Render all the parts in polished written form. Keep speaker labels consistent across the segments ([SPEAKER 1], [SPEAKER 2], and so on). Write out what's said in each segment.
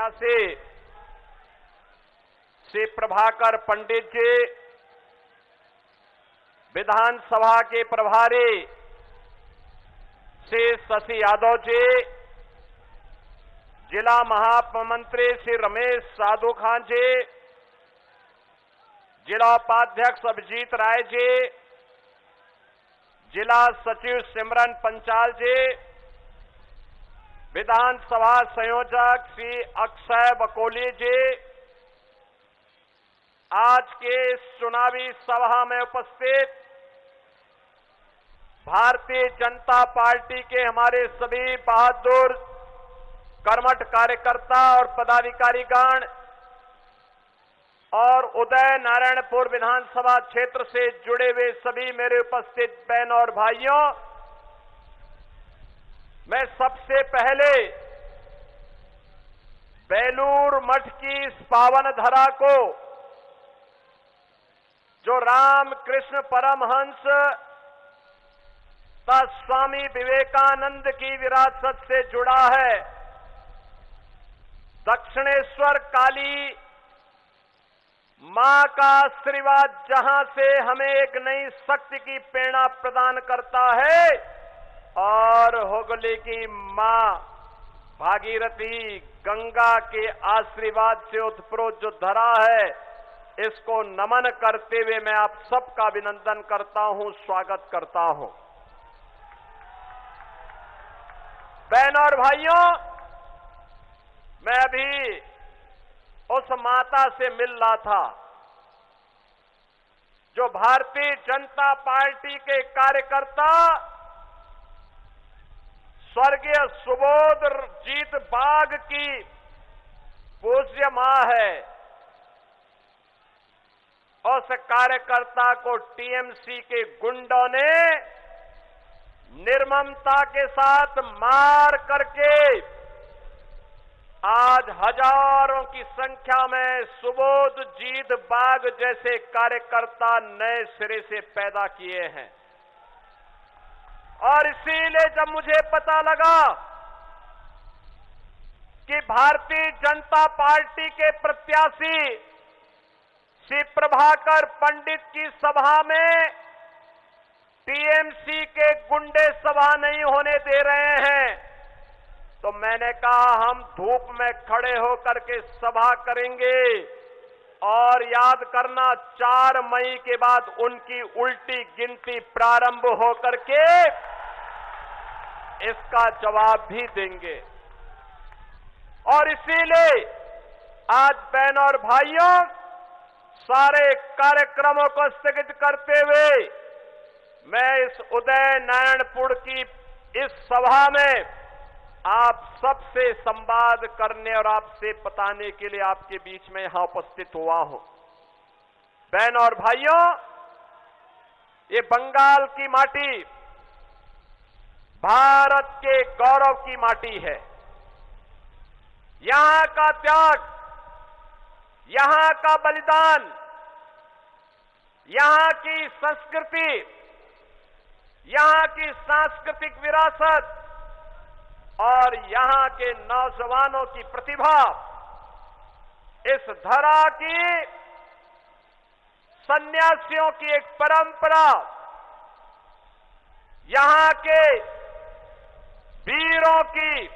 [SPEAKER 1] प्रत्याशी श्री प्रभाकर पंडित जी, विधानसभा के प्रभारी श्री शशि यादव जी, जिला महामंत्री श्री रमेश साधु खान जी, जिला उपाध्यक्ष अभिजीत राय जी, जिला सचिव सिमरन पंचाल जी, विधानसभा संयोजक श्री अक्षय बकोली जी, आज के इस चुनावी सभा में उपस्थित भारतीय जनता पार्टी के हमारे सभी बहादुर कर्मठ कार्यकर्ता और पदाधिकारीगण और उदय नारायणपुर विधानसभा क्षेत्र से जुड़े हुए सभी मेरे उपस्थित बहन और भाइयों, मैं सबसे पहले बेलूर मठ की इस पावन धरा को, जो रामकृष्ण परमहंस तथा स्वामी विवेकानंद की विरासत से जुड़ा है, दक्षिणेश्वर काली मां का आशीर्वाद जहां से हमें एक नई शक्ति की प्रेरणा प्रदान करता है, और हुगली की मां भागीरथी गंगा के आशीर्वाद से उत्प्रोत जो धरा है, इसको नमन करते हुए मैं आप सबका अभिनंदन करता हूं, स्वागत करता हूं। बहनों और भाइयों, मैं अभी उस माता से मिल रहा था जो भारतीय जनता पार्टी के कार्यकर्ता स्वर्गीय सुबोधजीत बाग की पूज्य मां है। उस कार्यकर्ता को टीएमसी के गुंडों ने निर्ममता के साथ मार करके आज हजारों की संख्या में सुबोधजीत बाग जैसे कार्यकर्ता नए सिरे से पैदा किए हैं। और इसीलिए जब मुझे पता लगा कि भारतीय जनता पार्टी के प्रत्याशी श्री प्रभाकर पंडित की सभा में टीएमसी के गुंडे सभा नहीं होने दे रहे हैं, तो मैंने कहा हम धूप में खड़े होकर के सभा करेंगे, और याद करना 4 मई के बाद उनकी उल्टी गिनती प्रारंभ होकर के इसका जवाब भी देंगे। और इसीलिए आज बहनों और भाइयों, सारे कार्यक्रमों को स्थगित करते हुए मैं इस उदय नारायणपुर की इस सभा में आप सबसे संवाद करने और आपसे बताने के लिए आपके बीच में यहां उपस्थित हुआ हूं। बहनों और भाइयों, ये बंगाल की माटी भारत के गौरव की माटी है। यहां का त्याग, यहां का बलिदान, यहां की संस्कृति, यहां की सांस्कृतिक विरासत और यहां के नौजवानों की प्रतिभा, इस धरा की सन्यासियों की एक परंपरा, यहां के वीरों की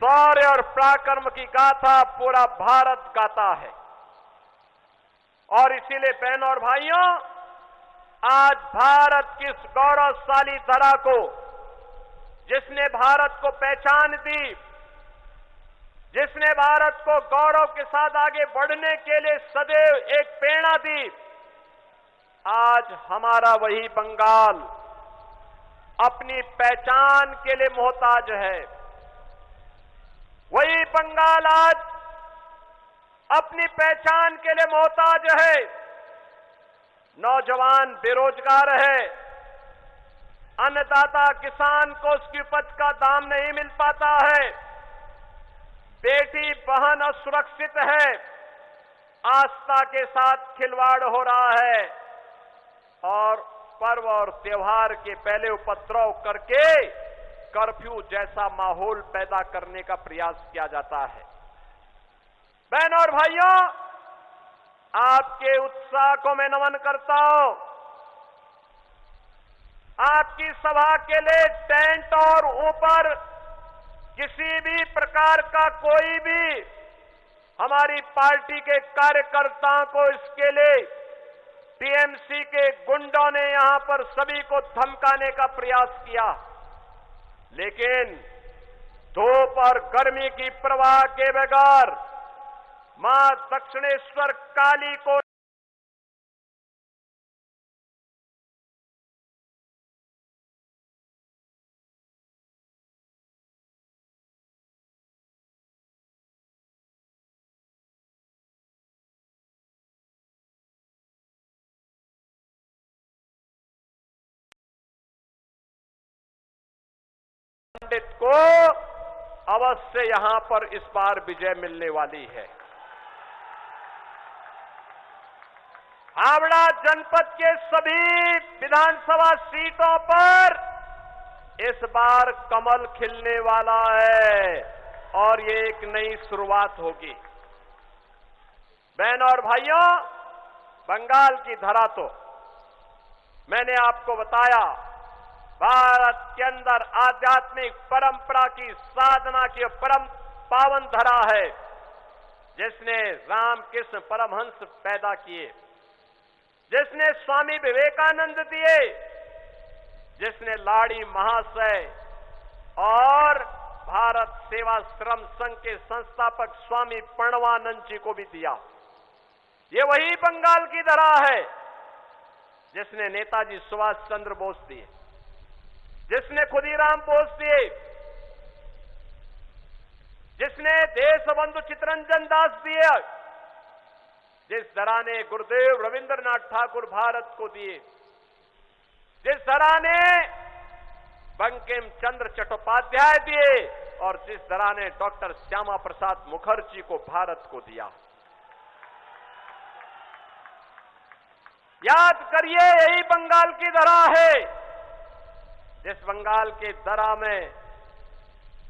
[SPEAKER 1] शौर्य और पराक्रम की गाथा पूरा भारत गाता है। और इसीलिए बहनों और भाइयों, आज भारत की इस गौरवशाली धरा को, जिसने भारत को पहचान दी, जिसने भारत को गौरव के साथ आगे बढ़ने के लिए सदैव एक प्रेरणा दी, आज हमारा वही बंगाल अपनी पहचान के लिए मोहताज है। वही बंगाल आज अपनी पहचान के लिए मोहताज है। नौजवान बेरोजगार है, अन्नदाता किसान को उसकी उपज का दाम नहीं मिल पाता है, बेटी बहन असुरक्षित है, आस्था के साथ खिलवाड़ हो रहा है, और पर्व और त्योहार के पहले उपद्रव करके कर्फ्यू जैसा माहौल पैदा करने का प्रयास किया जाता है। बहनों और भाइयों, आपके उत्साह को मैं नमन करता हूं। आपकी सभा के लिए टेंट और ऊपर किसी भी प्रकार का कोई भी हमारी पार्टी के कार्यकर्ताओं को इसके लिए टीएमसी के गुंडों ने यहां पर सभी को धमकाने का प्रयास किया, लेकिन धूप और गर्मी की परवाह के बगैर मां दक्षिणेश्वर काली को पंडित को अवश्य यहां पर इस बार विजय मिलने वाली है। हावड़ा जनपद के सभी विधानसभा सीटों पर इस बार कमल खिलने वाला है और ये एक नई शुरुआत होगी। बहनों और भाइयों, बंगाल की धरा तो मैंने आपको बताया भारत के अंदर आध्यात्मिक परंपरा की साधना की परम पावन धरा है, जिसने रामकृष्ण परमहंस पैदा किए, जिसने स्वामी विवेकानंद दिए, जिसने लाड़ी महाशय और भारत सेवाश्रम संघ के संस्थापक स्वामी प्रणवानंद जी को भी दिया। ये वही बंगाल की धरा है जिसने नेताजी सुभाष चंद्र बोस दिए, जिसने खुदीराम बोस दिए, जिसने देशबंधु चित्तरंजन दास दिए, जिस धरा ने गुरुदेव रविंद्रनाथ ठाकुर भारत को दिए, जिस धरा ने बंकिम चंद्र चट्टोपाध्याय दिए और जिस धरा ने डॉक्टर श्यामा प्रसाद मुखर्जी को भारत को दिया। याद करिए, यही बंगाल की धरा है जिस बंगाल के धरा में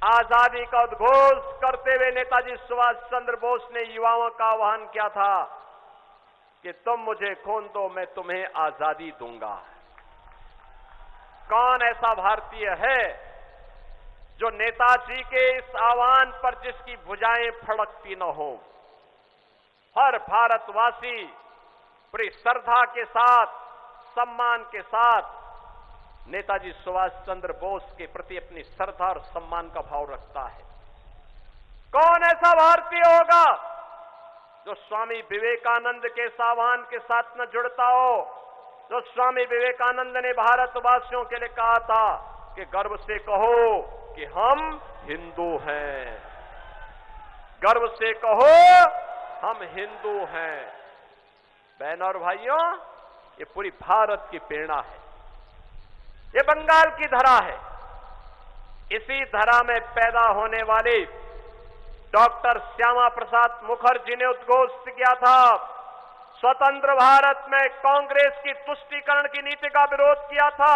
[SPEAKER 1] आजादी का उद्घोष करते हुए नेताजी सुभाष चंद्र बोस ने युवाओं का आह्वान किया था कि तुम मुझे खून दो, मैं तुम्हें आजादी दूंगा। कौन ऐसा भारतीय है जो नेताजी के इस आह्वान पर जिसकी भुजाएं फड़कती न हो? हर भारतवासी पूरी श्रद्धा के साथ, सम्मान के साथ नेताजी सुभाष चंद्र बोस के प्रति अपनी श्रद्धा और सम्मान का भाव रखता है। कौन ऐसा भारतीय होगा जो स्वामी विवेकानंद के आह्वान के साथ न जुड़ता हो? जो स्वामी विवेकानंद ने भारतवासियों के लिए कहा था कि गर्व से कहो कि हम हिंदू हैं, गर्व से कहो हम हिंदू हैं। बहनों और भाइयों, ये पूरी भारत की प्रेरणा है, ये बंगाल की धरा है। इसी धरा में पैदा होने वाले डॉक्टर श्यामा प्रसाद मुखर्जी ने उद्घोष किया था, स्वतंत्र भारत में कांग्रेस की तुष्टीकरण की नीति का विरोध किया था।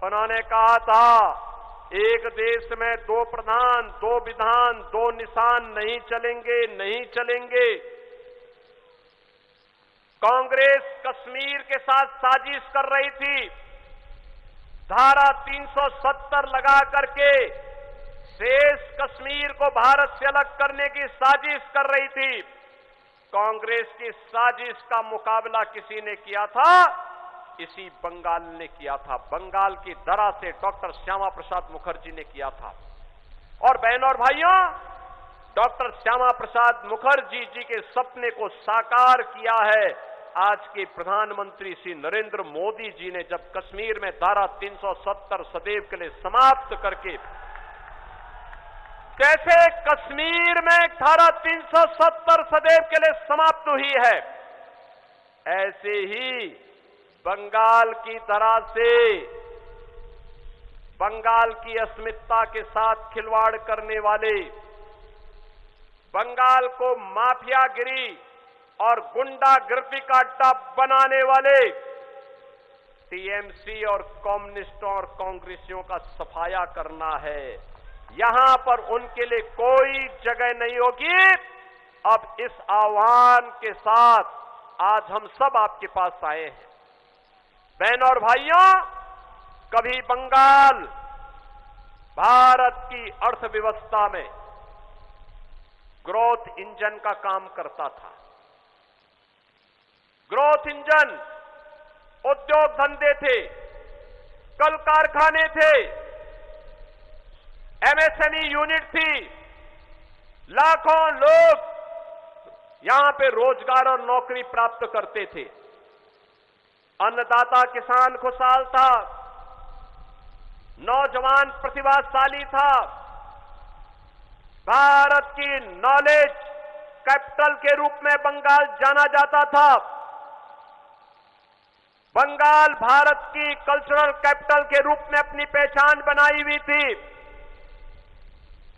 [SPEAKER 1] उन्होंने कहा था, एक देश में दो प्रधान, दो विधान, दो निशान नहीं चलेंगे, नहीं चलेंगे। कांग्रेस कश्मीर के साथ साजिश कर रही थी, धारा 370 लगा करके शेष कश्मीर को भारत से अलग करने की साजिश कर रही थी। कांग्रेस की साजिश का मुकाबला किसी ने किया था? इसी बंगाल ने किया था। बंगाल की धरा से डॉक्टर श्यामा प्रसाद मुखर्जी ने किया था। और बहनों और भाइयों, डॉक्टर श्यामा प्रसाद मुखर्जी जी के सपने को साकार किया है आज के प्रधानमंत्री श्री नरेंद्र मोदी जी ने, जब कश्मीर में धारा 370 सदैव के लिए समाप्त करके, जैसे कश्मीर में धारा 370 सदैव के लिए समाप्त हुई है, ऐसे ही बंगाल की धरा से बंगाल की अस्मिता के साथ खिलवाड़ करने वाले, बंगाल को माफियागिरी और गुंडागर्दी का अड्डा बनाने वाले टीएमसी और कम्युनिस्टों और कांग्रेसियों का सफाया करना है। यहां पर उनके लिए कोई जगह नहीं होगी। अब इस आह्वान के साथ आज हम सब आपके पास आए हैं। बहनों और भाइयों, कभी बंगाल भारत की अर्थव्यवस्था में ग्रोथ इंजन का काम करता था। ग्रोथ इंजन उद्योग धंधे थे, कल कारखाने थे, एमएसएमई यूनिट थी, लाखों लोग यहां पे रोजगार और नौकरी प्राप्त करते थे। अन्नदाता किसान खुशहाल था, नौजवान प्रतिभाशाली था। भारत की नॉलेज कैपिटल के रूप में बंगाल जाना जाता था। बंगाल भारत की कल्चरल कैपिटल के रूप में अपनी पहचान बनाई हुई थी।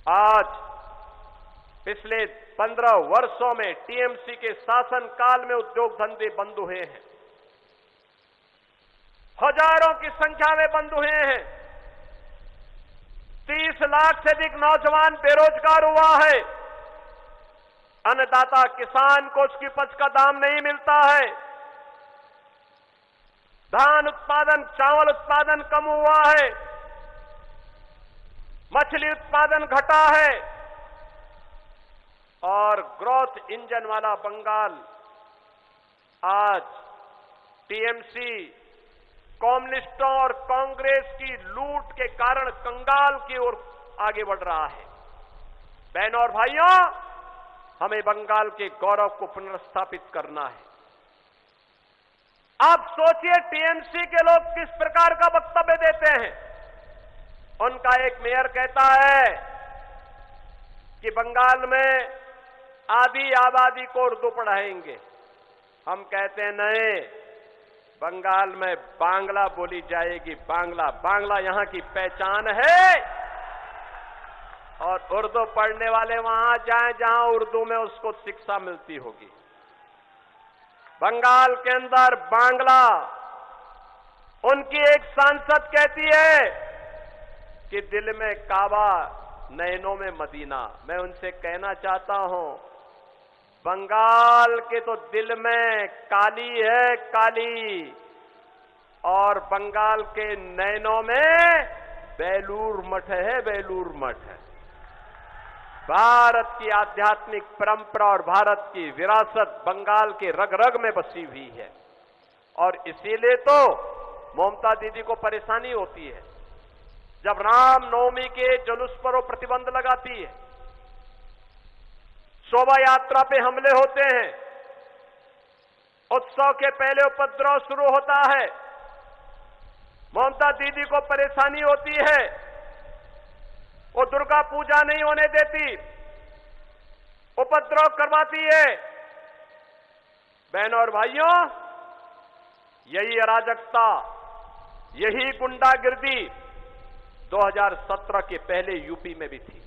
[SPEAKER 1] आज पिछले 15 वर्षों में टीएमसी के शासनकाल में उद्योग धंधे बंद हुए हैं, हजारों की संख्या में बंद हुए हैं। 30 लाख से अधिक नौजवान बेरोजगार हुआ है। अन्नदाता किसान को उसकी उपज का दाम नहीं मिलता है। धान उत्पादन, चावल उत्पादन कम हुआ है। मछली उत्पादन घटा है। और ग्रोथ इंजन वाला बंगाल आज टीएमसी, कम्युनिस्टों और कांग्रेस की लूट के कारण कंगाल की ओर आगे बढ़ रहा है। बहनों और भाइयों, हमें बंगाल के गौरव को पुनर्स्थापित करना है। आप सोचिए टीएमसी के लोग किस प्रकार का वक्तव्य देते हैं। उनका एक मेयर कहता है कि बंगाल में आधी आबादी को उर्दू पढ़ाएंगे। हम कहते हैं नहीं, बंगाल में बांग्ला बोली जाएगी। बांग्ला यहां की पहचान है। और उर्दू पढ़ने वाले वहां जाएं जहां उर्दू में उसको शिक्षा मिलती होगी। बंगाल के अंदर बांग्ला, उनकी एक सांसद कहती है कि दिल में काबा, नैनों में मदीना। मैं उनसे कहना चाहता हूं, बंगाल के तो दिल में काली है, काली, और बंगाल के नैनों में बेलूर मठ है, बेलूर मठ है। भारत की आध्यात्मिक परंपरा और भारत की विरासत बंगाल के रग रग में बसी हुई है। और इसीलिए तो ममता दीदी को परेशानी होती है जब राम नवमी के जुलूस पर वो प्रतिबंध लगाती है, शोभा यात्रा पे हमले होते हैं, उत्सव के पहले उपद्रव शुरू होता है। ममता दीदी को परेशानी होती है, वो दुर्गा पूजा नहीं होने देती, उपद्रव करवाती है। बहनों और भाइयों, यही अराजकता, यही गुंडागिर्दी 2017 के पहले यूपी में भी थी।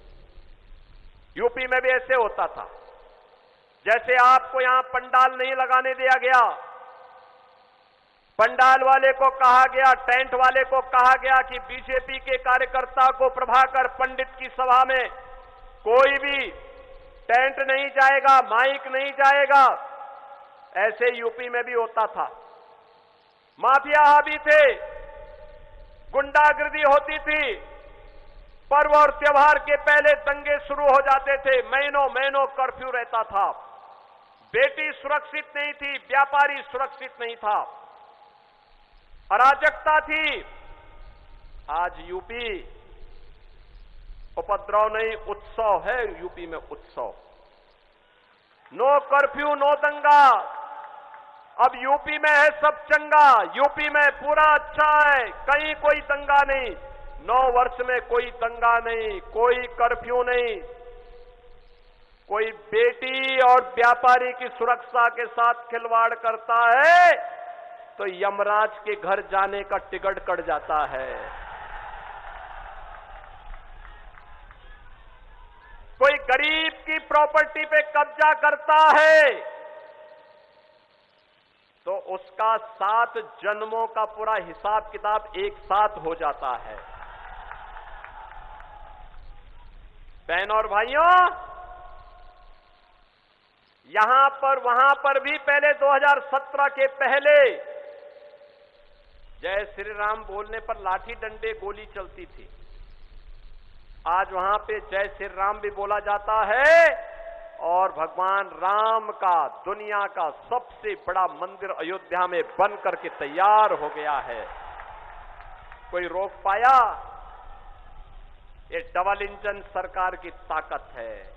[SPEAKER 1] यूपी में भी ऐसे होता था। जैसे आपको यहां पंडाल नहीं लगाने दिया गया, पंडाल वाले को कहा गया, टेंट वाले को कहा गया कि बीजेपी के कार्यकर्ता को प्रभाकर पंडित की सभा में कोई भी टेंट नहीं जाएगा, माइक नहीं जाएगा। ऐसे यूपी में भी होता था। माफिया हावी थे, गुंडागिर्दी होती थी। पर्व और त्योहार के पहले दंगे शुरू हो जाते थे। महीनों महीनों कर्फ्यू रहता था। बेटी सुरक्षित नहीं थी, व्यापारी सुरक्षित नहीं था, अराजकता थी। आज यूपी उपद्रव नहीं, उत्सव है। यूपी में उत्सव, नो कर्फ्यू, नो दंगा। अब यूपी में है सब चंगा, यूपी में पूरा अच्छा है, कहीं कोई दंगा नहीं। 9 वर्ष में कोई दंगा नहीं, कोई कर्फ्यू नहीं। कोई बेटी और व्यापारी की सुरक्षा के साथ खिलवाड़ करता है तो यमराज के घर जाने का टिकट कट जाता है। कोई गरीब की प्रॉपर्टी पे कब्जा करता है तो उसका 7 जन्मों का पूरा हिसाब किताब एक साथ हो जाता है। बहनों और भाइयों, यहां पर वहां पर भी पहले 2017 के पहले जय श्री राम बोलने पर लाठी डंडे गोली चलती थी। आज वहां पे जय श्री राम भी बोला जाता है और भगवान राम का दुनिया का सबसे बड़ा मंदिर अयोध्या में बन करके तैयार हो गया है। कोई रोक पाया? ये डबल इंजन सरकार की ताकत है।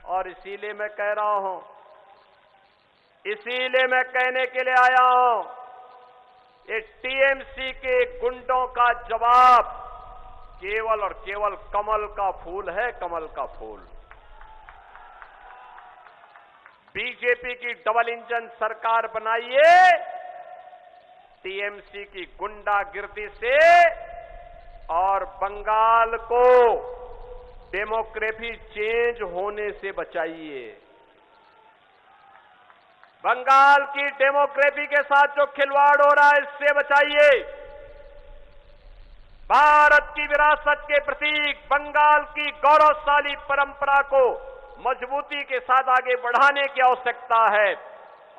[SPEAKER 1] और इसीलिए मैं कह रहा हूं, इसीलिए मैं कहने के लिए आया हूं, ये टीएमसी के गुंडों का जवाब केवल और केवल कमल का फूल है, कमल का फूल। बीजेपी की डबल इंजन सरकार बनाइए, टीएमसी की गुंडागिर्दी से, और बंगाल को डेमोक्रेसी चेंज होने से बचाइए। बंगाल की डेमोक्रेसी के साथ जो खिलवाड़ हो रहा है, इससे बचाइए। भारत की विरासत के प्रतीक बंगाल की गौरवशाली परंपरा को मजबूती के साथ आगे बढ़ाने की आवश्यकता है।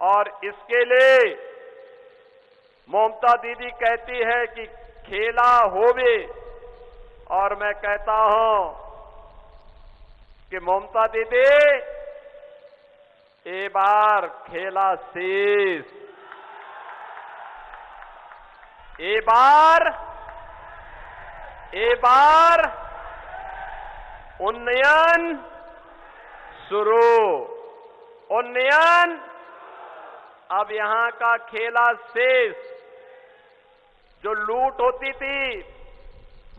[SPEAKER 1] और इसके लिए ममता दीदी कहती है कि खेला होवे, और मैं कहता हूं कि ममता दीदी ए बार खेला शेष, ए बार उन्नयन शुरू, उन्नयन। अब यहां का खेला शेष। जो लूट होती थी,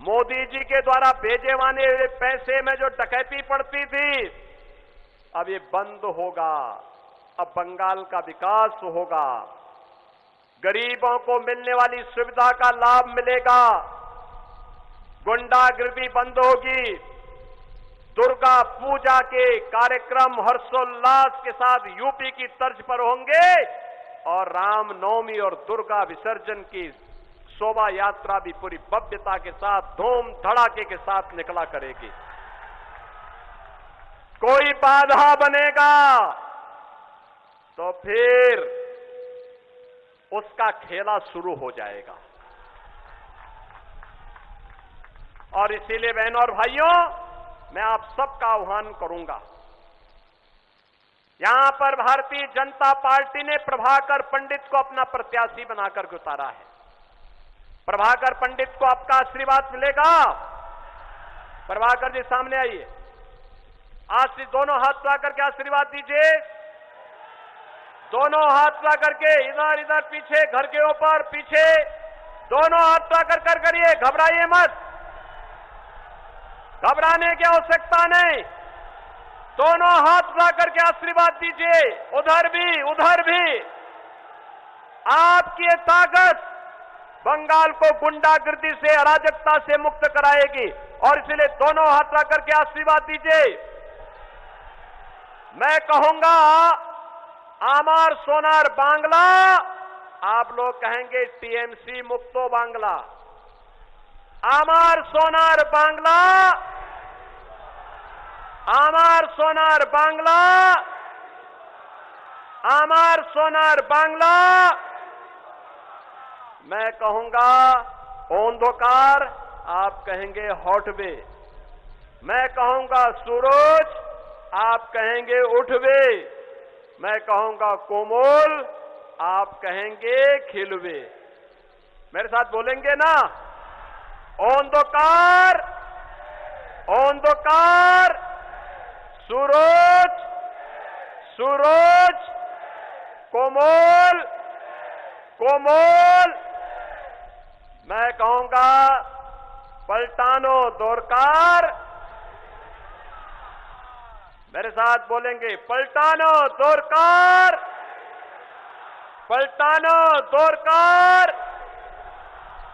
[SPEAKER 1] मोदी जी के द्वारा भेजे वाले पैसे में जो डकैती पड़ती थी, अब ये बंद होगा। अब बंगाल का विकास होगा, गरीबों को मिलने वाली सुविधा का लाभ मिलेगा, गुंडागिर्दी बंद होगी, दुर्गा पूजा के कार्यक्रम हर्षोल्लास के साथ यूपी की तर्ज पर होंगे, और रामनवमी और दुर्गा विसर्जन की शोभा यात्रा भी पूरी भव्यता के साथ धूम धड़ाके के साथ निकला करेगी। कोई बाधा बनेगा तो फिर उसका खेला शुरू हो जाएगा। और इसीलिए बहनों और भाइयों, मैं आप सबका आह्वान करूंगा। यहां पर भारतीय जनता पार्टी ने प्रभाकर पंडित को अपना प्रत्याशी बनाकर के उतारा है। प्रभाकर पंडित को आपका आशीर्वाद मिलेगा। प्रभाकर जी सामने आइए, आज से दोनों हाथ उठा करके आशीर्वाद दीजिए। दोनों हाथ उठा करके, इधर इधर पीछे, घर के ऊपर पीछे, दोनों हाथ उठा कर करिए। घबराइए मत, घबराने की आवश्यकता नहीं। दोनों हाथ उठा करके आशीर्वाद दीजिए। उधर भी। आपकी ये ताकत बंगाल को गुंडागिर्दी से, अराजकता से मुक्त कराएगी। और इसलिए दोनों हाथ उठा करके आशीर्वाद दीजिए। मैं कहूंगा आमार सोनार बांग्ला, आप लोग कहेंगे टीएमसी मुक्तो बांग्ला। आमार सोनार बांग्ला, आमार सोनार बांग्ला, आमार सोनार बांग्ला। मैं कहूंगा अंधकार, आप कहेंगे हॉटवे। मैं कहूंगा सूरज, आप कहेंगे उठवे। मैं कहूंगा कोमल, आप कहेंगे खिलवे। मेरे साथ बोलेंगे ना? अंधकार, अंधकार, सूरज, सूरज, कोमल, कोमल। मैं कहूंगा पलटानो दोरकार। मेरे साथ बोलेंगे पलटानो दोरकार, पलटानो दोरकार।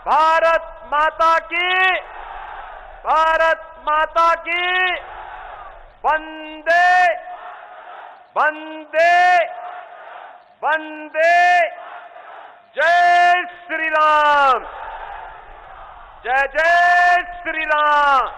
[SPEAKER 1] भारत माता की, भारत माता की। वंदे वंदे वंदे जय श्री राम, जय जय श्री राम।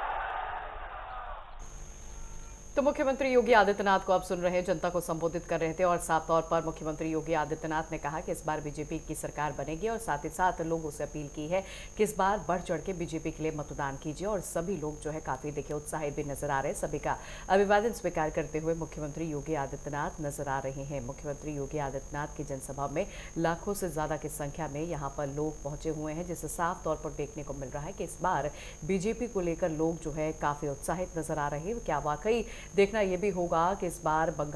[SPEAKER 2] तो मुख्यमंत्री योगी आदित्यनाथ को आप सुन रहे हैं, जनता को संबोधित कर रहे थे और साफ तौर पर मुख्यमंत्री योगी आदित्यनाथ ने कहा कि इस बार बीजेपी की सरकार बनेगी और साथ ही साथ लोगों से अपील की है कि इस बार बढ़ चढ़ के बीजेपी के लिए मतदान कीजिए। और सभी लोग जो है काफी देखिए उत्साहित भी नजर आ रहे हैं। सभी का अभिवादन स्वीकार करते हुए मुख्यमंत्री योगी आदित्यनाथ नजर आ रहे हैं। मुख्यमंत्री योगी आदित्यनाथ की जनसभा में लाखों से ज्यादा की संख्या में यहाँ पर लोग पहुंचे हुए हैं, जिससे साफ तौर पर देखने को मिल रहा है कि इस बार बीजेपी को लेकर लोग जो है काफी उत्साहित नजर आ रहे हैं। क्या वाकई देखना यह भी होगा कि इस बार बंगाल